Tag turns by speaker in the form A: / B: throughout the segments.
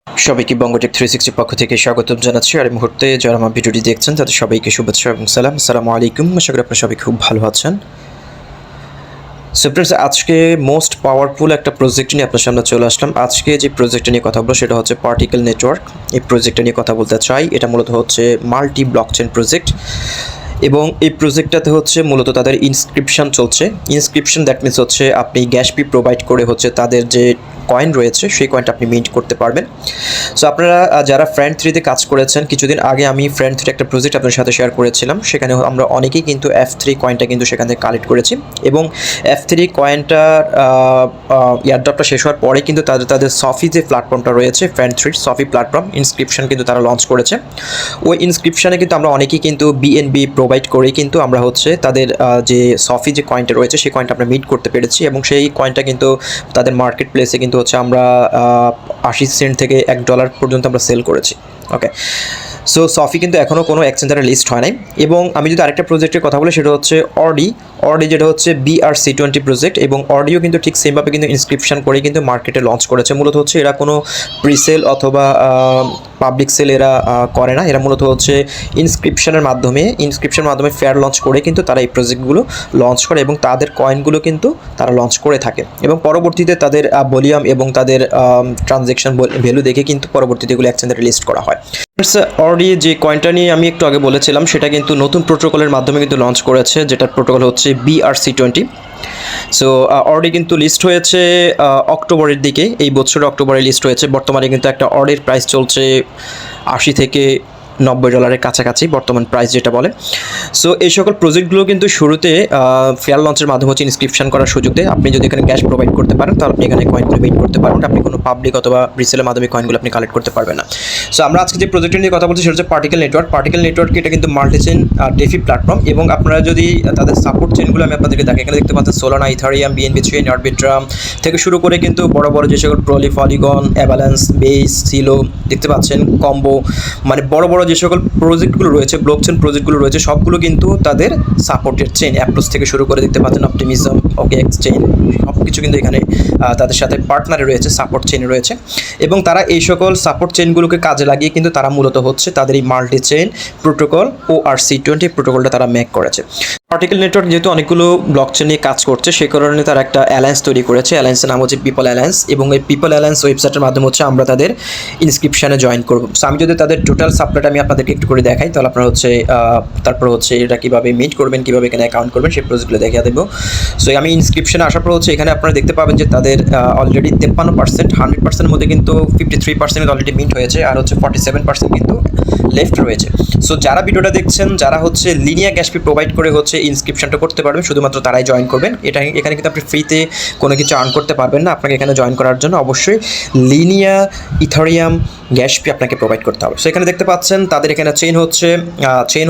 A: সবাইকে বঙ্গটেক 360 পক্ষ থেকে স্বাগতম জানাচ্ছি। আর এই মুহূর্তে যারা আমার ভিডিওটি দেখছেন তাদের সবাইকে শুভেচ্ছা এবং সালাম। আসসালামু আলাইকুম। আশা করি আপনারা সবাই খুব ভালো আছেন। সো ফ্রেন্ডস, আজকে মোস্ট পাওয়ারফুল একটা প্রজেক্ট নিয়ে আপনার সামনে চলে আসলাম। আজকে যে প্রজেক্টটা নিয়ে কথা বলবো সেটা হচ্ছে পার্টিকেল নেটওয়ার্ক। এই প্রজেক্টটা নিয়ে কথা বলতে চাই। এটা মূলত হচ্ছে মাল্টি ব্লকচেন প্রজেক্ট এবং এই প্রজেক্টটাতে হচ্ছে মূলত তাদের ইনস্ক্রিপশন চলছে। ইনস্ক্রিপশন দ্যাট মিনস হচ্ছে আপনি গ্যাস ফি প্রোভাইড করে হচ্ছে তাদের যে কয়েন রয়েছে সেই কয়েনটা আপনি মিন্ট করতে পারবেন। সো আপনারা যারা ফ্রেন্ড 3-তে কাজ করেছেন, কিছুদিন আগে আমি ফ্রেন্ড 3 একটা প্রজেক্ট আপনাদের সাথে শেয়ার করেছিলাম। সেখানে আমরা অনেকেই কিন্তু F3 কয়েনটা কিন্তু সেখান থেকে কালেক্ট করেছি এবং F3 কয়েনটার এয়ারড্রপটা শেষ হওয়ার পরে কিন্তু তাদের সফি যে প্ল্যাটফর্মটা রয়েছে ফ্রেন্ড 3 সফি প্ল্যাটফর্ম ইনস্ক্রিপশন কিন্তু তারা লঞ্চ করেছে। ওই ইনস্ক্রিপশনে কিন্তু আমরা অনেকেই কিন্তু BNB প্রোভাইড করেই কিন্তু আমরা হচ্ছে তাদের যে সফি যে কয়েনটা রয়েছে সেই কয়েনটা আমরা মিট করতে পেরেছি এবং সেই কয়েনটা কিন্তু তাদের মার্কেট প্লেসে কিন্তু হচ্ছে আমরা 80 সেন্ট থেকে $1 পর্যন্ত আমরা সেল করেছি। ওকে, সো সফি কিন্তু এখনও কোনো এক্সচেঞ্জারে লিস্ট হয় নাই। এবং আমি যদি আরেকটা প্রজেক্টের কথা বলি সেটা হচ্ছে অর্ডি যেটা হচ্ছে BRC-20 প্রজেক্ট এবং অর্ডিও কিন্তু ঠিক সেমভাবে কিন্তু ইনস্ক্রিপশন করে কিন্তু মার্কেটে লঞ্চ করেছে। মূলত হচ্ছে এরা কোনো প্রিসেল অথবা পাবলিক সেল এরা করে না। এরা মূলত হচ্ছে ইনস্ক্রিপশনের মাধ্যমে ফেয়ার লঞ্চ করে কিন্তু তারা এই প্রজেক্টগুলো লঞ্চ করে এবং তাদের কয়েনগুলো কিন্তু তারা লঞ্চ করে থাকে এবং পরবর্তীতে তাদের ভলিউম এবং তাদের ট্রানজ্যাকশন ভ্যালু দেখে কিন্তু পরবর্তীতে এগুলো এক্সচেঞ্জে লিস্ট করা হয়। অর্ডি যে কয়েনটা নিয়ে আমি একটু আগে বলেছিলাম সেটা কিন্তু নতুন প্রোটোকলের মাধ্যমে কিন্তু লঞ্চ করেছে, যেটার প্রোটোকল হচ্ছে BRC-20। সো অর্ডি কিন্তু লিস্ট হয়েছে অক্টোবরের দিকে, এই বছরের অক্টোবরে লিস্ট হয়েছে। বর্তমানে কিন্তু একটা অর্ডির প্রাইস চলছে $80 থেকে $90 কাছাকাছি বর্তমান প্রাইস যেটা বলে। সো এই সকল প্রজেক্টগুলো কিন্তু শুরুতে ফেয়ার লঞ্চের মাধ্যমে হচ্ছে ইনস্ক্রিপশন করার সুযোগ দেয়। আপনি যদি এখানে ক্যাশ প্রোভাইড করতে পারেন তাহলে আপনি এখানে কয়েনগুলো মিট করতে পারবেন। আপনি কোনো পাবলিক অথবা রিসেলের মাধ্যমে কয়েনগুলো আপনি কালেক্ট করতে পারবেন না। সো আমরা আজকে যে প্রজেক্টটি নিয়ে কথা বলছি সেটা হচ্ছে পার্টিকেল নেটওয়ার্ক। এটা কিন্তু মাল্টিচেন ডেফি প্ল্যাটফর্ম এবং আপনারা যদি তাদের সাপোর্ট চেনগুলো আমি আপনাদেরকে দেখি, এখানে দেখতে পাচ্ছেন Solana, Ethereum, BNB chain, Arbitrum থেকে শুরু করে কিন্তু বড় বড় যে সকল পলিগন, অ্যাভালান্স, বেস, সিলো দেখতে পাচ্ছেন, কম্বো, মানে বড় বড় যে সকল প্রজেক্টগুলো রয়েছে, ব্লকচেন প্রজেক্টগুলো রয়েছে সবগুলো কিন্তু তাদের সাপোর্টের চেইন। অ্যাপ্রোচ থেকে শুরু করে দেখতে পাচ্ছেন অপটিমিজম, OKX চেইন, সব কিছু কিন্তু এখানে তাদের সাথে পার্টনারে রয়েছে, সাপোর্ট চেইনে রয়েছে এবং তারা এই সকল সাপোর্ট চেইনগুলোকে কাজে লাগিয়ে কিন্তু তারা মূলত হচ্ছে তাদের এই মাল্টি চেইন প্রোটোকল ORC-20 প্রোটোকলটা তারা মেক করেছে। পার্টিকেল নেটওয়ার্ক যেহেতু অনেকগুলো ব্লকচেন নিয়ে কাজ করছে সেই কারণে তারা একটা অ্যালায়েন্স তৈরি করেছে। অ্যালায়েন্সের নাম হচ্ছে পিপল অ্যালায়েন্স এবং এই পিপল অ্যালায়েন্স ওয়েবসাইটের মাধ্যমে হচ্ছে আমরা তাদের ইনস্ক্রিপশনে জয়েন করব। সো আমি যদি তাদের টোটাল সাপ্লাইটা আমি আপনাদেরকে একটু করে দেখাই তাহলে আপনারা হচ্ছে তারপর হচ্ছে এটা কীভাবে মিট করবেন, কীভাবে এখানে অ্যাকাউন্ট করবেন সেই প্রজেক্টগুলো দেখিয়ে দেবো। সো আমি ইনস্ক্রিপশনে আসার পর হচ্ছে এখানে আপনারা দেখতে পাবেন যে তাদের অলরেডি 53%, 100%-এর মধ্যে কিন্তু 53% অলরেডি মিট হয়েছে আর হচ্ছে 47% কিন্তু লেফট রয়েছে। সো যারা ভিডিওটা দেখছেন, যারা হচ্ছে লিনিয়া গ্যাস ফি প্রোভাইড করে হচ্ছে ইনস্ক্রিপশনটা করতে পারবেন, শুধুমাত্র তারাই জয়েন করবেন। এখানে কিন্তু আপনি ফ্রিতে কোনো কিছু আর্ন করতে পারবেন না। আপনাকে এখানে জয়েন করার জন্য অবশ্যই লিনিয়া, ইথারিয়াম গ্যাস ফি আপনাকে প্রোভাইড করতে হবে। সো এখানে দেখতে পাচ্ছেন তাদের এখানে চেইন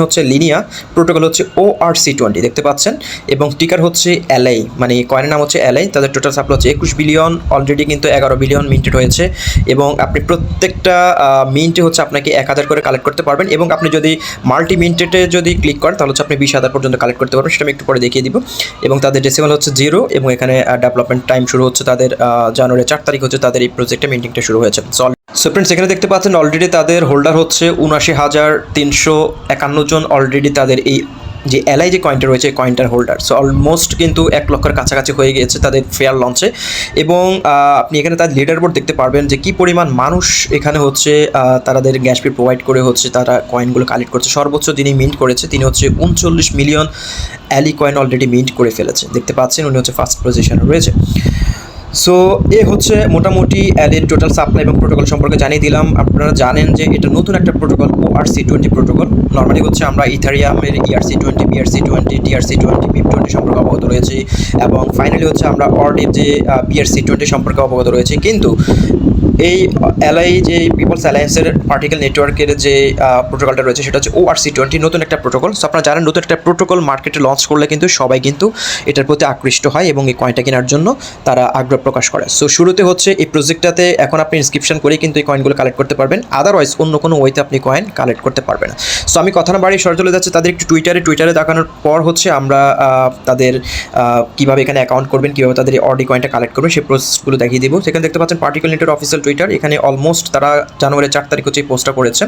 A: হচ্ছে লিনিয়া, প্রোটোকল হচ্ছে ORC-20 দেখতে পাচ্ছেন এবং টিকার হচ্ছে LA, মানে কয়েনের নাম হচ্ছে LA। তাদের টোটাল সাপ্লাই হচ্ছে 21 বিলিয়ন, অলরেডি কিন্তু 11 বিলিয়ন মিন্টেড হয়েছে এবং আপনি প্রত্যেকটা মিন্টে হচ্ছে আপনাকে 1000 করে কালেক্ট করতে পারবেন এবং আপনি যদি মাল্টি মিন্টেটে যদি ক্লিক করেন তাহলে হচ্ছে আপনি 20,000 পর্যন্ত কালেক্ট করতে পারবেন। সেটা আমি একটু পরে দেখিয়ে দিব। এবং তাদের ডেসিমাল হচ্ছে 0 এবং এখানে ডেভেলপমেন্ট টাইম শুরু হচ্ছে তাদের জানুয়ারি 4 তারিখ হচ্ছে তাদের এই প্রজেক্টে মিন্টিংটা শুরু হয়েছে। সো ফ্রেন্ডস, এখানে দেখতে পাচ্ছেন অলরেডি তাদের হোল্ডার হচ্ছে 79,351 জন। অলরেডি তাদের এই যে LI যে কয়েনটা রয়েছে এই কয়েনটার হোল্ডার। সো অলমোস্ট কিন্তু 1 লক্ষের কাছাকাছি হয়ে গিয়েছে তাদের ফেয়ার লঞ্চে এবং আপনি এখানে তাদের লিডার বোর্ড দেখতে পারবেন যে কী পরিমাণ মানুষ এখানে হচ্ছে তাদের গ্যাস ফি প্রোভাইড করে হচ্ছে তারা কয়েনগুলো কালেক্ট করছে। সর্বোচ্চ যিনি মিন্ট করেছে তিনি হচ্ছে 39 million LI coin already mint করে ফেলেছে। দেখতে পাচ্ছেন উনি হচ্ছে ফার্স্ট পজিশনে রয়েছে। সো এ হচ্ছে মোটামুটি এর টোটাল সাপ্লাই এবং প্রোটোকল সম্পর্কে জানিয়ে দিলাম। আপনারা জানেন যে এটা নতুন একটা প্রোটোকল ORC-20 প্রোটোকল। নর্মালি হচ্ছে আমরা ইথারিয়ামের ERC-20, BRC-20, TRC-20, BIP-20 সম্পর্কে অবগত রয়েছি এবং ফাইনালি হচ্ছে আমরা অর্ডির যে BRC-20 সম্পর্কে অবগত রয়েছি। কিন্তু এই LI যে পিপলস অ্যালায়েন্সের পার্টিকেল নেটওয়ার্কের যে প্রোটোকলটা রয়েছে সেটা হচ্ছে ORC-20, নতুন একটা প্রোটোকল। সো আপনারা জানেন নতুন একটা প্রোটোকল মার্কেটে লঞ্চ করলে কিন্তু সবাই কিন্তু এটার প্রতি আকৃষ্ট হয় এবং এই কয়েনটা কেনার জন্য তারা আগ্রহ প্রকাশ করে। সো শুরুতে হচ্ছে এই প্রজেক্টটাতে এখন আপনি ইনস্ক্রিপশন করেই কিন্তু এই কয়েনগুলো কালেক্ট করতে পারবেন, আদারওয়াইজ অন্য কোনো ওয়েতে আপনি কয়েন কালেক্ট করতে পারবেন না। সো আমি কথা না বাড়িয়ে সরে চলে যাচ্ছে তাদের একটু টুইটারে দেখানোর পর হচ্ছে আমরা তাদের কীভাবে এখানে অ্যাকাউন্ট করবেন, কীভাবে তাদের এই অর্ডি কয়েনটা কালেক্ট করবেন সেই প্রসেসগুলো দেখিয়ে দিব। সেখানে দেখতে পাচ্ছেন পার্টিকেল নেটের অফিসিয়াল টুইটার, এখানে অলমোস্ট তারা জানুয়ারি 4 তারিখ হচ্ছে এই পোস্টটা করেছে।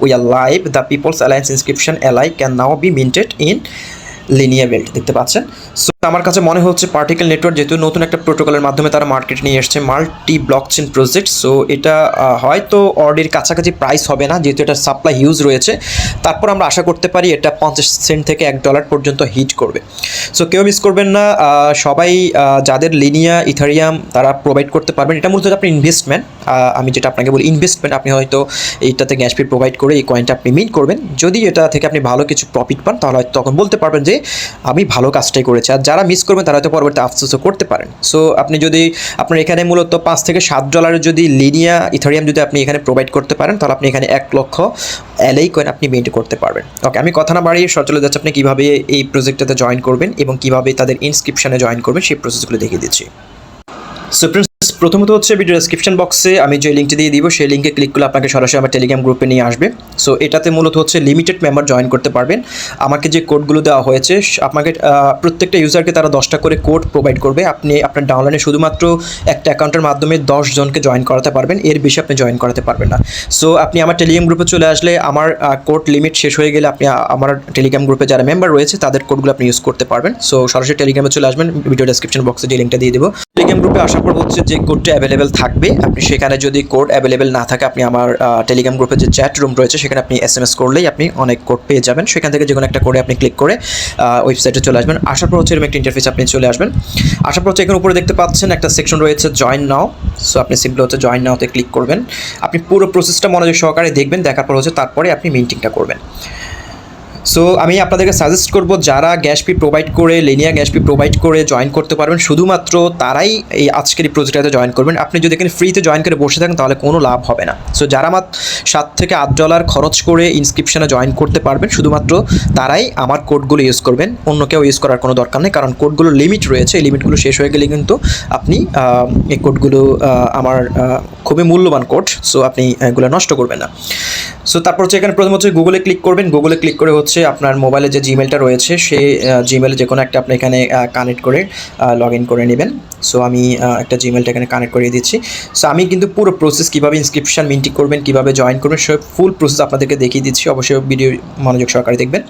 A: We are live, the people's alliance inscription LI can now be minted in linear দেখতে পাচ্ছেন। সো আমার কাছে মনে হচ্ছে পার্টিকেল নেটওয়ার্ক যেহেতু নতুন একটা প্রোটোকলের মাধ্যমে তারা মার্কেটে নিয়ে এসছে মাল্টি ব্লকচেন প্রজেক্ট, সো এটা হয়তো অর্ডের কাছাকাছি প্রাইস হবে না যেহেতু এটা সাপ্লাই হিউজ রয়েছে। তারপর আমরা আশা করতে পারি এটা 50 সেন্ট থেকে $1 পর্যন্ত হিট করবে। সো কেউ মিস করবেন না, সবাই যাদের লিনিয়া ইথারিয়াম তারা প্রোভাইড করতে পারবেন। এটা মূলত আপনি ইনভেস্টমেন্ট, আমি যেটা আপনাকে বলি ইনভেস্টমেন্ট, আপনি হয়তো এইটাতে গ্যাস ফি প্রোভাইড করে এই কয়েনটা আপনি মিন্ট করবেন। যদি এটা থেকে আপনি ভালো কিছু প্রফিট পান তাহলে হয়তো তখন বলতে পারবেন যে আমি ভালো কাজটাই করেছি। আর যারা মিস করবেন তারা হয়তো পরবর্তী আফসোসও করতে পারেন। সো আপনি যদি আপনার এখানে মূলত $5 থেকে $7 যদি লিনিয়া ইথারিয়াম যদি আপনি এখানে প্রোভাইড করতে পারেন তাহলে আপনি এখানে 1 লক্ষ এলআই কয়েন আপনি মিন্ট করতে পারবেন। ওকে, আমি কথা না বাড়িয়ে চলে যাচ্ছে আপনি কীভাবে এই প্রজেক্টটাতে জয়েন করবেন এবং কীভাবে তাদের ইনস্ক্রিপশনে জয়েন করবেন সেই প্রসেসগুলো দেখিয়ে দিচ্ছি। সো প্রথমত হচ্ছে ভিডিও ডেসক্রিপশন বক্সে আমি যে লিঙ্কটি দিয়ে দিব সেই লিঙ্কে ক্লিক করলে আপনাকে সরাসরি আমার টেলিগ্রাম গ্রুপে নিয়ে আসবে। সো এটাতে মূলত হচ্ছে লিমিটেড মেম্বার জয়েন করতে পারবেন। আমাকে যে কোডগুলো দেওয়া হয়েছে আপনাকে প্রত্যেকটা ইউজারকে তারা 10টা করে কোড প্রোভাইড করবে। আপনি আপনার ডাউনলাইনে শুধুমাত্র একটা অ্যাকাউন্টের মাধ্যমে 10 জনকে জয়েন করাতে পারবেন, এর বেশি আপনি জয়েন করাতে পারবেন না। সো আপনি আমার টেলিগ্রাম গ্রুপে চলে আসলে আমার কোড লিমিট শেষ হয়ে গেলে আপনি আমার টেলিগ্রাম গ্রুপে যারা মেম্বার রয়েছে তাদের কোডগুলো আপনি ইউজ করতে পারবেন। সো সরাসরি টেলিগ্রামে চলে আসবেন, ভিডিও ডেসক্রিপশন বক্সে যে লিঙ্কটা দিয়ে দেবো। টেলিগ্রাম গ্রুপে আসার পর হচ্ছে যে কোডটা অ্যাভেলেবেল থাকবে, আপনি সেখানে যদি কোড অ্যাভেলেবেল না থাকে আপনি আমার টেলিগ্রাম গ্রুপে যে চ্যাট রুম রয়েছে সেখানে আপনি SMS করলেই আপনি অনেক কোড পেয়ে যাবেন। সেখান থেকে যে কোনো একটা কোডে আপনি ক্লিক করে ওয়েবসাইটে চলে আসবেন। আসার পর হচ্ছে এরকম একটা ইন্টারফেস আপনি চলে আসবেন। আসার পর হচ্ছে এখানে উপরে দেখতে পাচ্ছেন একটা সেকশন রয়েছে জয়েন নাও। সো আপনি সিম্পলি হচ্ছে জয়েন নাওতে ক্লিক করবেন। আপনি পুরো প্রসেসটা মনোযোগ সহকারে দেখবেন, দেখার পর হচ্ছে তারপরে আপনি মিন্টিংটা করবেন। সো আমি আপনাদেরকে সাজেস্ট করব যারা গ্যাস ফি প্রোভাইড করে লিনিয়া গ্যাস ফি প্রোভাইড করে জয়েন করতে পারবেন শুধুমাত্র তারাই এই আজকের এই প্রজেক্টটাতে জয়েন করবেন। আপনি যদি এখানে ফ্রিতে জয়েন করে বসে থাকেন তাহলে কোনো লাভ হবে না। সো যারা আমার $7 থেকে $8 খরচ করে ইনস্ক্রিপশনে জয়েন করতে পারবেন শুধুমাত্র তারাই আমার কোডগুলো ইউজ করবেন, অন্য কেউ ইউজ করার কোনো দরকার নেই। কারণ কোডগুলো লিমিট রয়েছে, এই লিমিটগুলো শেষ হয়ে গেলে কিন্তু আপনি এই কোডগুলো আমার খুবই মূল্যবান কোড, সো আপনি এগুলো নষ্ট করবেন না। সো তারপর হচ্ছে এখানে প্রথম হচ্ছে গুগলে ক্লিক করবেন। গুগলে ক্লিক করে হচ্ছে আপনার মোবাইলে যে জিমেলটা রয়েছে সেই জিমেলে যে কোনো একটা আপনি এখানে কানেক্ট করে লগ ইন করে নেবেন। সো আমি একটা জিমেলটা এখানে কানেক্ট করিয়ে দিচ্ছি। সো আমি কিন্তু পুরো প্রসেস কীভাবে ইনস্ক্রিপশন মিন্টিং করবেন, কীভাবে জয়েন করবেন সব ফুল প্রসেস আপনাদেরকে দেখিয়ে দিচ্ছি, অবশ্যই ভিডিও মনোযোগ সহকারে দেখবেন।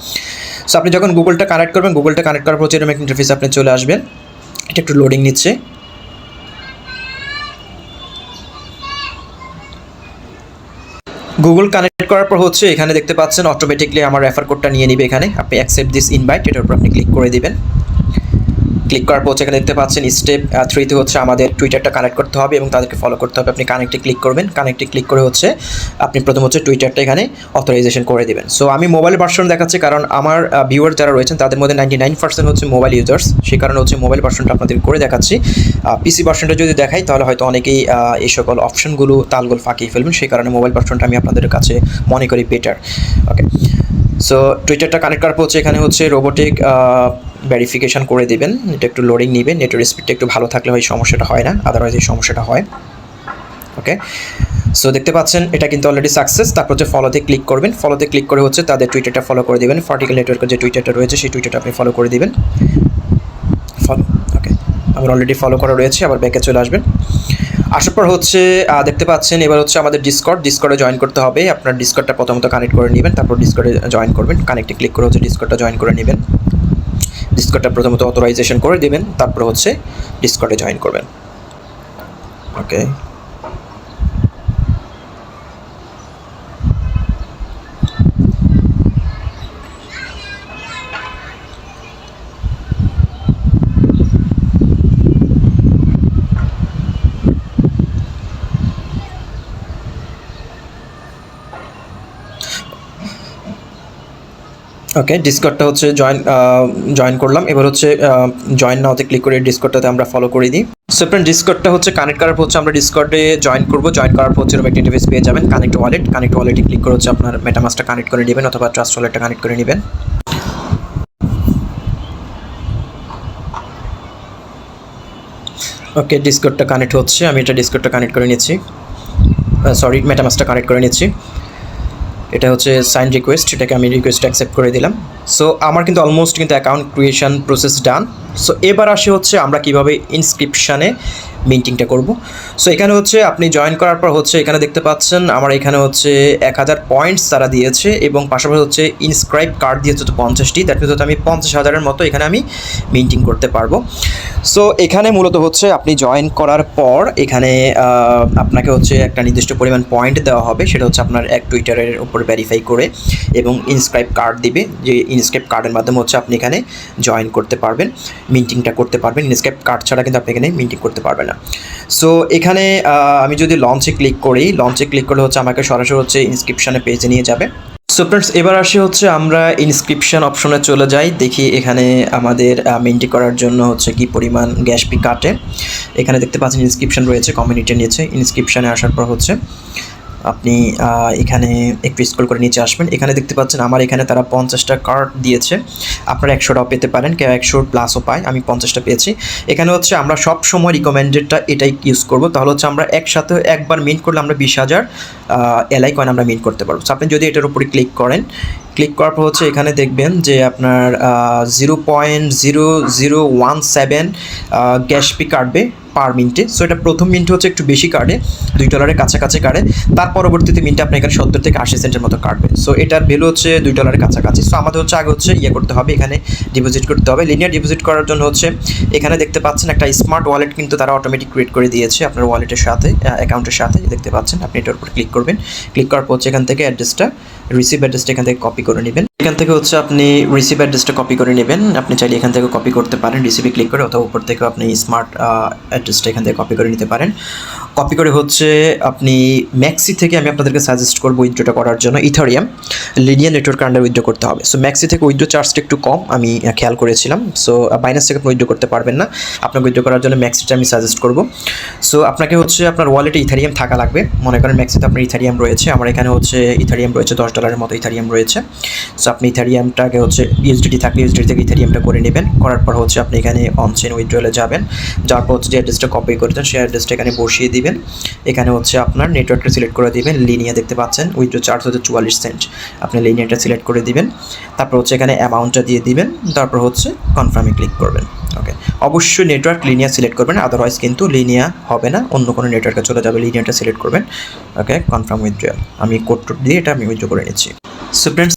A: সো আপনি যখন গুগলটা কানেক্ট করবেন, গুগলটা কানেক্ট করার পর হচ্ছে এরকম একটা ইন্টারফেস আপনি চলে আসবেন। এটা একটু লোডিং নিচ্ছে। গুগল কানেক্ট করার পর হচ্ছে এখানে দেখতে পাচ্ছেন অটোমেটিকলি আমার রেফার কোডটা নিয়ে নেবে। এখানে আপনি অ্যাকসেপ্ট দিস ইনভাইট, এটার উপর আপনি ক্লিক করে দিবেন। ক্লিক করার পর এখানে দেখতে পাচ্ছেন স্টেপ 3তে হচ্ছে আমাদের টুইটারটা কানেক্ট করতে হবে এবং তাদেরকে ফলো করতে হবে। আপনি কানেক্টে ক্লিক করবেন। কানেক্টে ক্লিক করে হচ্ছে আপনি প্রথম হচ্ছে টুইটারটা এখানে অথরাইজেশন করে দেবেন। সো আমি মোবাইল ভার্সন দেখাচ্ছি কারণ আমার ভিউয়ার যারা রয়েছেন তাদের মধ্যে 99% হচ্ছে মোবাইল ইউজার্স, সেই কারণে হচ্ছে মোবাইল ভার্সনটা আপনাদের করে দেখাচ্ছি। পিসি ভার্সনটা যদি দেখাই তাহলে হয়তো অনেকেই এই সকল অপশনগুলো তালগোল ফাঁকিয়ে ফেলবেন, সেই কারণে মোবাইল ভার্সনটা আমি আপনাদের কাছে মনে করি বেটার। ওকে, সো টুইটারটা কানেক্ট করার পর হচ্ছে এখানে হচ্ছে রোবোটিক ভেরিফিকেশান করে দেবেন। এটা একটু লোডিং নেবেন, নেটওয়ার্ক স্পিডটা একটু ভালো থাকলে হয় সমস্যাটা হয় না, আদারওয়াইজ এই সমস্যাটা হয়। ওকে, সো দেখতে পাচ্ছেন এটা কিন্তু অলরেডি সাকসেস। তারপর হচ্ছে ফলোতে ক্লিক করবেন। ফলোতে ক্লিক করে হচ্ছে তাদের টুইটারটা ফলো করে দেবেন। পার্টিকেল নেটওয়ার্কের যে টুইটারটা রয়েছে সেই টুইটারটা আপনি ফলো করে দেবেন। ফলো, ওকে, আমার অলরেডি ফলো করা রয়েছে। আবার ব্যাকে চলে আসবেন। আসার পর হচ্ছে দেখতে পাচ্ছেন এবার হচ্ছে আমাদের ডিসকর্ডে জয়েন করতে হবে। আপনার ডিসকর্ডটা প্রথমত কানেক্ট করে নেবেন, তারপর ডিসকর্ডে জয়েন করবেন। কানেক্টে ক্লিক করে হচ্ছে ডিসকর্ডটা জয়েন করে নেবেন। ডিসকর্ডটা প্রথমত অথরাইজেশন করে দেবেন, তারপর হচ্ছে ডিসকর্ডে জয়েন করবেন। ওকে, ওকে, ডিসকর্ডটা হচ্ছে জয়েন করলাম। এবার হচ্ছে জয়েন নাওতে ক্লিক করে ডিসকর্ডটাতে আমরা ফলো করে দিই। সো আপনার ডিসকর্ডটা হচ্ছে কানেক্ট করার পর হচ্ছে আমরা ডিসকর্ডে জয়েন করব। জয়েন করার পর হচ্ছে এরকম একটা ইন্টারফেস পেয়ে যাবেন। কানেক্ট ওয়ালেটে ক্লিক করে হচ্ছে আপনার মেটামাস্কটা কানেক্ট করে নেবেন অথবা ট্রাস্ট ওয়ালেটটা কানেক্ট করে নেবেন। ওকে, ডিসকর্ডটা কানেক্ট হচ্ছে, আমি এটা ডিসকর্ডটা কানেক্ট করে নিচ্ছি, সরি মেটামাস্কটা কানেক্ট করে নিচ্ছি। এটা হচ্ছে সাইন রিকোয়েস্ট, এটাকে আমি রিকোয়েস্ট অ্যাকসেপ্ট করে দিলাম। সো আমার কিন্তু অলমোস্ট কিন্তু অ্যাকাউন্ট ক্রিয়েশন প্রসেস ডান। সো এবার আসে হচ্ছে আমরা কীভাবে ইনস্ক্রিপশানে মিন্টিংটা করব। সো এখানে হচ্ছে আপনি জয়েন করার পর হচ্ছে এখানে দেখতে পাচ্ছেন আমার এখানে হচ্ছে 1000 পয়েন্টস তারা দিয়েছে এবং পাশাপাশি হচ্ছে ইনস্ক্রাইব কার্ড দিয়েছে তো 50টি, দ্যাট মিনস হচ্ছে আমি 50,000-এর মতো এখানে আমি মিন্টিং করতে পারবো। সো এখানে মূলত হচ্ছে আপনি জয়েন করার পর এখানে আপনাকে হচ্ছে একটা নির্দিষ্ট পরিমাণ পয়েন্ট দেওয়া হবে, সেটা হচ্ছে আপনার এক টুইটারের উপর ভেরিফাই করে এবং ইনস্ক্রাইব কার্ড দিবে, যে ইনস্ক্রাইব কার্ডের মাধ্যমে হচ্ছে আপনি এখানে জয়েন করতে পারবেন, মিন্টিংটা করতে পারবেন। ইনস্ক্রাইব কার্ড ছাড়া কিন্তু আপনি এখানে মিন্টিং করতে পারবেন না। সো এখানে আমি যদি লঞ্চে ক্লিক করি, লঞ্চে ক্লিক করলে হচ্ছে আমাকে সরাসরি হচ্ছে ইনস্ক্রিপশানে পেজে নিয়ে যাবে। সো ফ্রেন্ডস, এবার আসি হচ্ছে আমরা ইনস্ক্রিপশন অপশনে চলে যাই, দেখি এখানে আমাদের মিন্টি করার জন্য হচ্ছে কি পরিমাণ গ্যাস ফি কাটে। এখানে দেখতে পাচ্ছেন ইনস্ক্রিপশন রয়েছে কমিউনিটির নিচে। ইনস্ক্রিপশানে আসার পর হচ্ছে আপনি এখানে একটু স্ক্রল করে নিচে আসবেন, এখানে দেখতে পাচ্ছেন আমার এখানে তারা 50টা কার্ড দিয়েছে, আপনারা 100টাও পেতে পারেন, কেউ 100 প্লাসও পায়, আমি 50টা পেয়েছি। এখানে হচ্ছে আমরা সব সময় রিকমেন্ডেডটা এটাই ইউজ করব, তাহলে হচ্ছে আমরা একসাথে একবার মিন্ট করলে আমরা 20,000 এলআই কয়েন আমরা মিন্ট করতে পারবো। সো আপনি যদি এটার উপরে ক্লিক করেন, ক্লিক করার পর হচ্ছে এখানে দেখবেন যে আপনার 0.0017 গ্যাস ফি কাটবে পার মিনিটে। সো এটা প্রথম মিনিটে হচ্ছে একটু বেশি কাটে, $2 কাছাকাছি কাটে, তার পরবর্তীতে মিনিটে আপনার এখানে 70 থেকে 80 সেন্টের মতো কাটবে। সো এটার ভ্যালু হচ্ছে $2 কাছাকাছি। সো আমাদের হচ্ছে আগে হচ্ছে করতে হবে, এখানে ডিপোজিট করতে হবে। লিনিয়ার ডিপোজিট করার জন্য হচ্ছে এখানে দেখতে পাচ্ছেন একটা স্মার্ট ওয়ালেট কিন্তু তারা অটোমেটিক ক্রিয়েট করে দিয়েছে আপনার ওয়ালেটের সাথে, অ্যাকাউন্টের সাথে দেখতে পাচ্ছেন। আপনি এটার উপর ক্লিক করবেন, ক্লিক করার পর হচ্ছে এখান থেকে অ্যাড্রেসটা, রিসিভ অ্যাড্রেসটা এখান থেকে কপি করে নেবেন। এখান থেকে হচ্ছে আপনি রিসিভ অ্যাড্রেসটা কপি করে নেবেন, আপনি চাইলে এখান থেকে কপি করতে পারেন রিসিভে ক্লিক করে, অথবা উপর থেকে আপনি স্মার্ট অ্যাড্রেসটা এখান থেকে কপি করে নিতে পারেন। কপি করে হচ্ছে আপনি ম্যাক্সি থেকে আমি আপনাদেরকে সাজেস্ট করবো উইথড্রটা করার জন্য Ethereum linear network under withdraw করতে হবে। সো ম্যাক্সি থেকে উইথড্র চার্জটা একটু কম আমি খেয়াল করেছিলাম। সো বাইন্যান্স থেকে আপনি উইথড্র করতে পারবেন না, আপনাকে উইথড্র করার জন্য ম্যাক্সিটা আমি সাজেস্ট করবো। সো আপনাকে হচ্ছে আপনার ওয়ালেটে ইথারিয়াম থাকা লাগবে, মনে করেন ম্যাক্সিতে আপনার ইথারিয়াম রয়েছে, আমার এখানে হচ্ছে ইথারিয়াম রয়েছে $10 মতো ইথারিয়াম রয়েছে। সো আপনি ইথারিয়ামটাকে হচ্ছে ইউএসডিটি থাকলে ইউএসডিটি থেকে ইথারিয়ামটা করে নেবেন, করার পর হচ্ছে আপনি এখানে অনচেন উইথড্রলে যাবেন, যাওয়ার পর হচ্ছে যে অ্যাড্রেসটা কপি করেছেন সেই অ্যাড্রেসটা এখানে বসিয়ে দিবেন। এখানে হচ্ছে আপনার নেটওয়ার্কটা সিলেক্ট করে দিবেন, লিনিয়া দেখতে পাচ্ছেন উইথড্র চার্জ হচ্ছে 44 সেন্ট, আপনি লিনিয়াটা সিলেক্ট করে দিবেন, তারপর হচ্ছে এখানে অ্যামাউন্টটা দিয়ে দিবেন, তারপর হচ্ছে কনফার্মে ক্লিক করবেন। ওকে, অবশ্যই নেটওয়ার্ক লিনিয়া সিলেক্ট করবেন, আদারওয়াইজ কিন্তু লিনিয়া হবে না, অন্য কোনো নেটওয়ার্কে চলে যাবে। লিনিয়াটা সিলেক্ট করবেন। ওকে, কনফার্ম উইথড্র, আমি কোড দিয়ে এটা আমি উইথড্র করে নিচ্ছি। সো ফ্রেন্ডস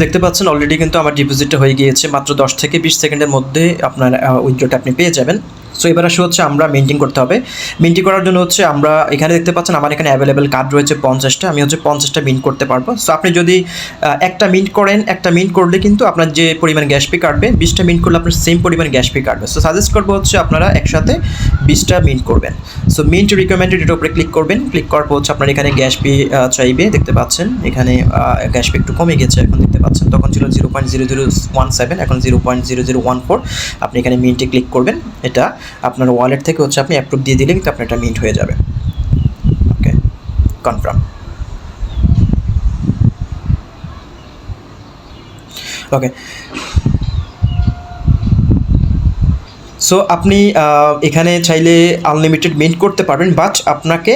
A: দেখতে পাচ্ছেন অলরেডি কিন্তু আমার ডিপোজিটটা হয়ে গিয়েছে, মাত্র 10 থেকে 20 সেকেন্ডের মধ্যে আপনার উইথড্রটা আপনি পেয়ে যাবেন। সো এবার আসে হচ্ছে আমরা মিন্টিং করতে হবে। মিন্টিং করার জন্য হচ্ছে আমরা এখানে দেখতে পাচ্ছেন আমার এখানে অ্যাভেলেবেল কার্ড রয়েছে 50টা, আমি হচ্ছে 50টা মিন্ট করতে পারবো। সো আপনি যদি একটা মিন্ট করেন, একটা মিন্ট করলে কিন্তু আপনার যে পরিমাণ গ্যাস ফি কাটবে, 20টা মিন্ট করলে আপনার সেম পরিমাণ গ্যাস ফি কাটবে। সো সাজেস্ট করবো হচ্ছে আপনারা একসাথে 20টা মিন্ট করবেন। সো মিন্ট রিকমেন্ডেড এর উপরে ক্লিক করবেন, ক্লিক করার পর হচ্ছে আপনার এখানে গ্যাস ফি চাইবে, দেখতে পাচ্ছেন এখানে গ্যাস ফি একটু কমে গেছে, এখন দেখতে পাচ্ছেন তখন ছিল 0.0017, এখন 0.0014। আপনি এখানে মিন্টে ক্লিক করবেন, এটা আপনার ওয়ালেট থেকে হচ্ছে আপনি অ্যাপ্রুভ দিয়ে দিলে কিন্তু আপনার এটা মিন্ট হয়ে যাবে। ওকে, কনফার্ম। ওকে, সো আপনি এখানে চাইলে আনলিমিটেড মিন্ট করতে পারবেন, বাট আপনাকে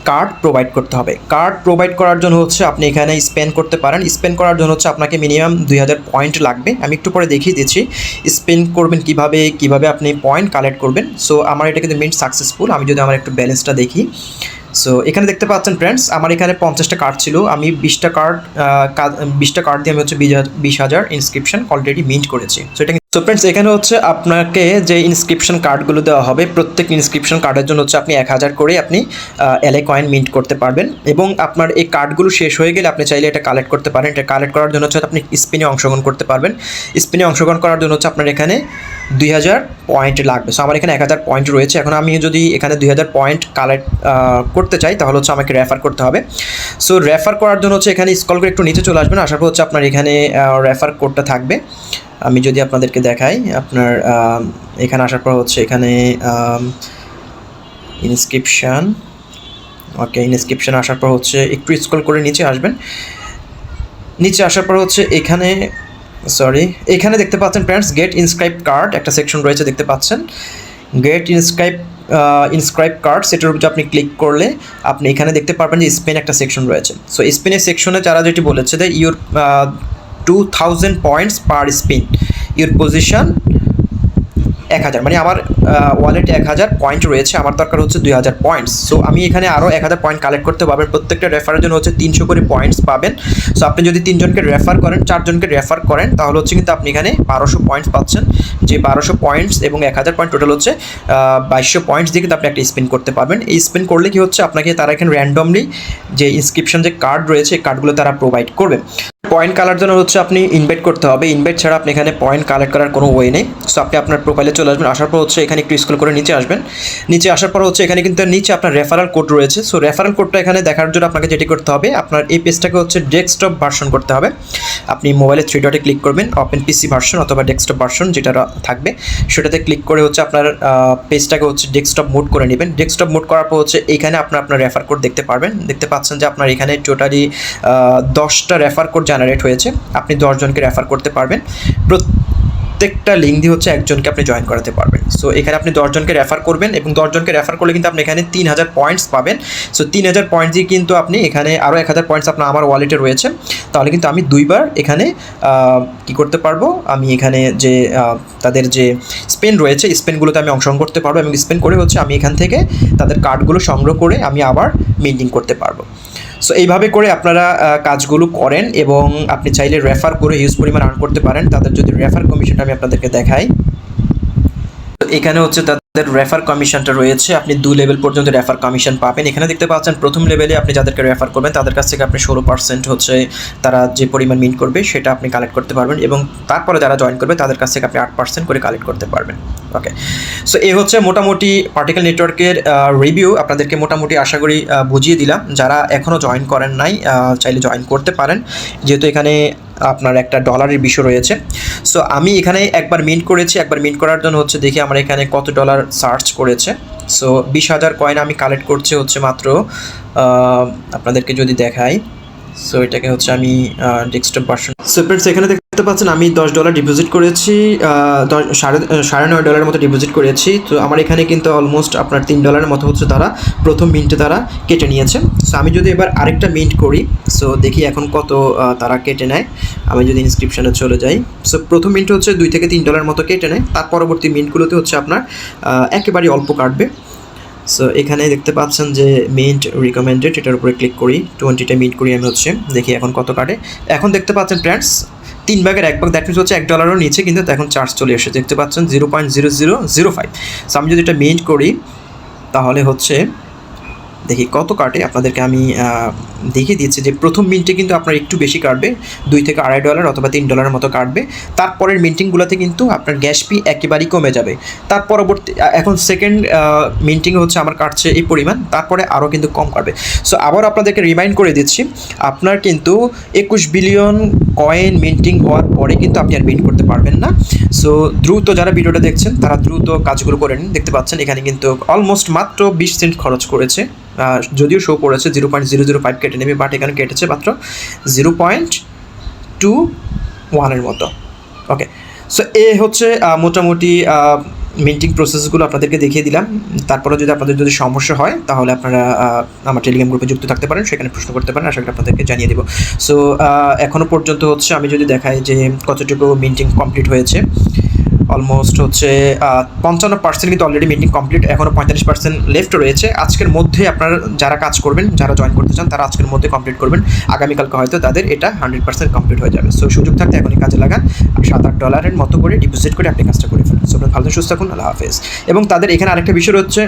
A: কার্ড প্রোভাইড করতে হবে। কার্ড প্রোভাইড করার জন্য হচ্ছে আপনি এখানে স্পেন্ড করতে পারেন। স্পেন্ড করার জন্য হচ্ছে আপনাকে মিনিমাম 2000 পয়েন্ট লাগবে, আমি একটু পরে দেখিয়ে দিচ্ছি স্পেন্ড করবেন কিভাবে আপনি পয়েন্ট কালেক্ট করবেন। সো আমার এটা কিন্তু মিন্ট সাকসেসফুল। আমি যদি আমার একটু ব্যালেন্সটা দেখি, সো এখানে দেখতে পাচ্ছেন ফ্রেন্ডস আমার এখানে 50টা কার্ড ছিল, আমি 20টা কার্ড দিয়ে আমি হচ্ছে 20,000 ইনস্ক্রিপশন অলরেডি মিন্ট করেছি। সো এটা সো ফ্রেন্ডস এখানে হচ্ছে আপনাকে যে ইনস্ক্রিপশন কার্ডগুলো দেওয়া হবে, প্রত্যেক ইনস্ক্রিপশন কার্ডের জন্য হচ্ছে আপনি 1000 করে আপনি এলআই কয়েন মিন্ট করতে পারবেন, এবং আপনার এই কার্ডগুলো শেষ হয়ে গেলে আপনি চাইলে এটা কালেক্ট করতে পারেন। এটা কালেক্ট করার জন্য হচ্ছে আপনি স্পিনে অংশগ্রহণ করতে পারবেন। স্পিনে অংশগ্রহণ করার জন্য হচ্ছে আপনার এখানে 2000 পয়েন্ট লাগবে। সো আমার এখানে 1000 পয়েন্ট রয়েছে, এখন আমি যদি এখানে 2000 পয়েন্ট কালেক্ট করতে চাই তাহলে হচ্ছে আমাকে রেফার করতে হবে। সো রেফার করার জন্য হচ্ছে এখানে স্ক্রল করে একটু নিচে চলে আসবেন, আসার পর হচ্ছে আপনার এখানে রেফার কোডটা থাকবে। আমি যদি আপনাদেরকে দেখাই, আপনার এখানে আসার পর হচ্ছে এখানে ইনস্ক্রিপশন, ওকে ইনস্ক্রিপশন আসার পর হচ্ছে একটু স্ক্রল করে নিচে আসবেন। নিচে আসার পর হচ্ছে এখানে দেখতে পাচ্ছেন ফ্রেন্ডস গেট ইনস্ক্রাইব কার্ড একটা সেকশন রয়েছে, দেখতে পাচ্ছেন গেট ইনস্ক্রাইব ইনস্ক্রাইব কার্ড, সেটার উপর আপনি ক্লিক করলে আপনি এখানে দেখতে পারবেন যে স্পেন একটা সেকশন রয়েছে। সো স্পেনের সেকশনে যারা যেটি বলেছে যে your 2000 points per spin, your position 1000, মানে আমার ওয়ালেটে 1000 পয়েন্ট রয়েছে, আমার দরকার হচ্ছে 2000 পয়েন্টস। সো আমি এখানে আরও 1000 পয়েন্ট কালেক্ট করতে পারবেন। প্রত্যেকটা রেফারের জন্য হচ্ছে 300 করে পয়েন্টস পাবেন। সো আপনি যদি 3 জনকে রেফার করেন, 4 জনকে রেফার করেন, তাহলে হচ্ছে কিন্তু আপনি এখানে 1200 পয়েন্টস পাচ্ছেন। যে 1200 পয়েন্টস এবং 1000 পয়েন্ট টোটাল হচ্ছে 2200 পয়েন্টস দিয়ে কিন্তু আপনি একটা স্পিন করতে পারবেন। এই স্পিন করলে কি হচ্ছে, আপনাকে তারা এখানে র্যান্ডমলি যে ইনস্ক্রিপশন যে কার্ড রয়েছে এই কার্ডগুলো তারা প্রোভাইড করবে। পয়েন্ট কালার জন্য হচ্ছে আপনি ইনভাইট করতে হবে, ইনভাইট ছাড়া আপনি এখানে পয়েন্ট কালেক্ট করার কোনো ওয়ে নেই। সো আপনি আপনার প্রোফাইলে চলে আসবেন, আসার পর হচ্ছে এখানে একটু স্ক্রল করে নিচে আসবেন। নিচে আসার পর হচ্ছে এখানে কিন্তু নিচে আপনার রেফারেল কোড রয়েছে। সো রেফারেল কোডটা এখানে দেখার জন্য আপনাকে যেটি করতে হবে, আপনার এই পেজটাকে হচ্ছে ডেস্কটপ ভার্সন করতে হবে। আপনি মোবাইলে 3 ডটে ক্লিক করবেন, ওপেন পিসি ভার্সন অথবা ডেস্কটপ ভার্সন যেটা থাকবে সেটাতে ক্লিক করে হচ্ছে আপনার পেজটাকে হচ্ছে ডেস্কটপ মোড করে নেবেন। ডেস্কটপ মোড করার পর হচ্ছে এখানে আপনার রেফার কোড দেখতে পারবেন। দেখতে পাচ্ছেন যে আপনার এখানে টোটালি 10টা রেফার কোড জেনারেট হয়েছে। আপনি 10 জনকে রেফার করতে পারবেন। প্রত্যেকটা লিঙ্ক দিয়ে হচ্ছে একজনকে আপনি জয়েন করাতে পারবেন। সো এখানে আপনি 10 জনকে রেফার করবেন এবং 10 জনকে রেফার করলে কিন্তু আপনি এখানে 3000 পয়েন্টস পাবেন। সো 3000 পয়েন্টস দিয়ে কিন্তু আপনি এখানে আরও 1000 পয়েন্টস আপনার আমার ওয়ালেটে রয়েছে। তাহলে কিন্তু আমি 2বার এখানে কি করতে পারবো, আমি এখানে যে তাদের যে স্পেন রয়েছে স্পেনগুলোতে আমি অংশগ্রহণ করতে পারবো এবং স্পেন করে হচ্ছে আমি এখান থেকে তাদের কার্ডগুলো সংগ্রহ করে আমি আবার মিন্টিং করতে পারবো। সো এইভাবে করে আপনারা কাজগুলো করেন এবং আপনি চাইলে রেফার করে হিউজ পরিমাণ আর্ন করতে পারেন। তাদের যদি রেফার কমিশনটা আমি আপনাদেরকে দেখাই, তো এখানে হচ্ছে তাদের রেফার কমিশনটা রয়েছে। আপনি 2 লেভেল পর্যন্ত রেফার কমিশন পাবেন। এখানে দেখতে পাচ্ছেন প্রথম লেভেলে আপনি যাদেরকে রেফার করবেন তাদের কাছ থেকে আপনি 16% হচ্ছে তারা যে পরিমাণ মিন্ট করবে সেটা আপনি কালেক্ট করতে পারবেন এবং তারপরে যারা জয়েন করবে তাদের কাছ থেকে আপনি 8% করে কালেক্ট করতে পারবেন। ওকে, সো এই হচ্ছে মোটামুটি পার্টিকেল নেটওয়ার্কের রিভিউ। আপনাদেরকে মোটামুটি আশা করি বুঝিয়ে দিলাম। যারা এখনও জয়েন করেন নাই চাইলে জয়েন করতে পারেন, যেহেতু এখানে আপনার একটা ডলারের বিষয় রয়েছে। সো আমি এখানে একবার মিন্ট করেছি, একবার মিন্ট করার জন্য হচ্ছে দেখি আমার এখানে কত ডলার সার্চ করেছে। সো 20,000 কয়েন আমি কালেক্ট করছি হচ্ছে মাত্র, আপনাদেরকে যদি দেখাই, সো এটাকে হচ্ছে আমি ডেস্কটপ ভার্সন। সো ফ্রেন্ডস এখানে দেখতে পাচ্ছেন আমি $10 ডিপোজিট করেছি, $9.5 মতো ডিপোজিট করেছি। তো আমার এখানে কিন্তু অলমোস্ট আপনার $3 মতো হচ্ছে তারা প্রথম মিন্টে তারা কেটে নিয়েছে। সো আমি যদি এবার আরেকটা মিন্ট করি, সো দেখি এখন কত তারা কেটে নেয়। আমি যদি ইনস্ক্রিপশনে চলে যাই, সো প্রথম মিন্টে হচ্ছে $2 থেকে $3 মতো কেটে নেয়। তার পরবর্তী মিন্টগুলোতে হচ্ছে আপনার একেবারেই অল্প কাটবে। সো এখানে দেখতে পাচ্ছেন যে মিন্ট রিকমেন্ডেড, এটার উপরে ক্লিক করি, 20টা মিন্ট করি আমি হচ্ছে, দেখি এখন কত কাটে। এখন দেখতে পাচ্ছেন ফ্রেন্ডস 3 ভাগের 1 ভাগ, দ্যাট মিনস হচ্ছে $1 নিচে কিন্তু এখন চার্জ চলে এসেছে। দেখতে পাচ্ছেন 0.0005। সো আমি যদি এটা মিন্ট করি তাহলে হচ্ছে দেখি কত কাটে। আপনাদেরকে আমি দেখিয়ে দিচ্ছি যে প্রথম মিন্টে কিন্তু আপনার একটু বেশি কাটবে, $2 থেকে $2.5 অথবা $3 মতো কাটবে। তারপরের মিন্টিংগুলোতে কিন্তু আপনার গ্যাস ফি একেবারেই কমে যাবে। তার পরবর্তী এখন সেকেন্ড মিন্টিং হচ্ছে আমার কাটছে এই পরিমাণ, তারপরে আরও কিন্তু কম কাটবে। সো আবার আপনাদেরকে রিমাইন্ড করে দিচ্ছি, আপনার কিন্তু 21 বিলিয়ন কয়েন মিন্টিং হওয়ার পরে কিন্তু আপনি আর মিন্ট করতে পারবেন না। সো দ্রুত যারা ভিডিওটা দেখছেন তারা দ্রুত কাজগুলো করে নিন। দেখতে পাচ্ছেন এখানে কিন্তু অলমোস্ট মাত্র 20 সেন্ট খরচ করেছে, যদিও শো করেছে 0.005 কেটে নেবে, বাট এখানে কেটেছে মাত্র 0.21 মতো। ওকে, সো এ হচ্ছে মোটামুটি মিন্টিং প্রসেসগুলো আপনাদেরকে দেখিয়ে দিলাম। তারপরে যদি আপনাদের যদি সমস্যা হয় তাহলে আপনারা আমার টেলিগ্রাম গ্রুপে যুক্ত থাকতে পারেন, সেখানে প্রশ্ন করতে পারেন, আশা করি আপনাদেরকে জানিয়ে দেবো। সো এখনও পর্যন্ত হচ্ছে আমি যদি দেখাই যে কতটুকু মিন্টিং কমপ্লিট হয়েছে, অলমোস্ট হচ্ছে 55% কিন্তু অলরেডি মিটিং কমপ্লিট, এখনও 45% লেফট রয়েছে। আজকের মধ্যে আপনারা যারা কাজ করবেন, যারা জয়েন করতে চান তারা আজকের মধ্যে কমপ্লিট করবেন, আগামীকালকে হয়তো তাদের এটা 100% কমপ্লিট হয়ে যাবে। সো সুযোগ থাকতে এখনই কাজে লাগান, $7-8 মতো করে ডিপোজিট করে আপনি কাজটা করে ফেলেন। সো আপনার ভালো সুস্থ থাকুন, আল্লাহ হাফেজ। এবং তাদের এখানে আরেকটা বিষয় হচ্ছে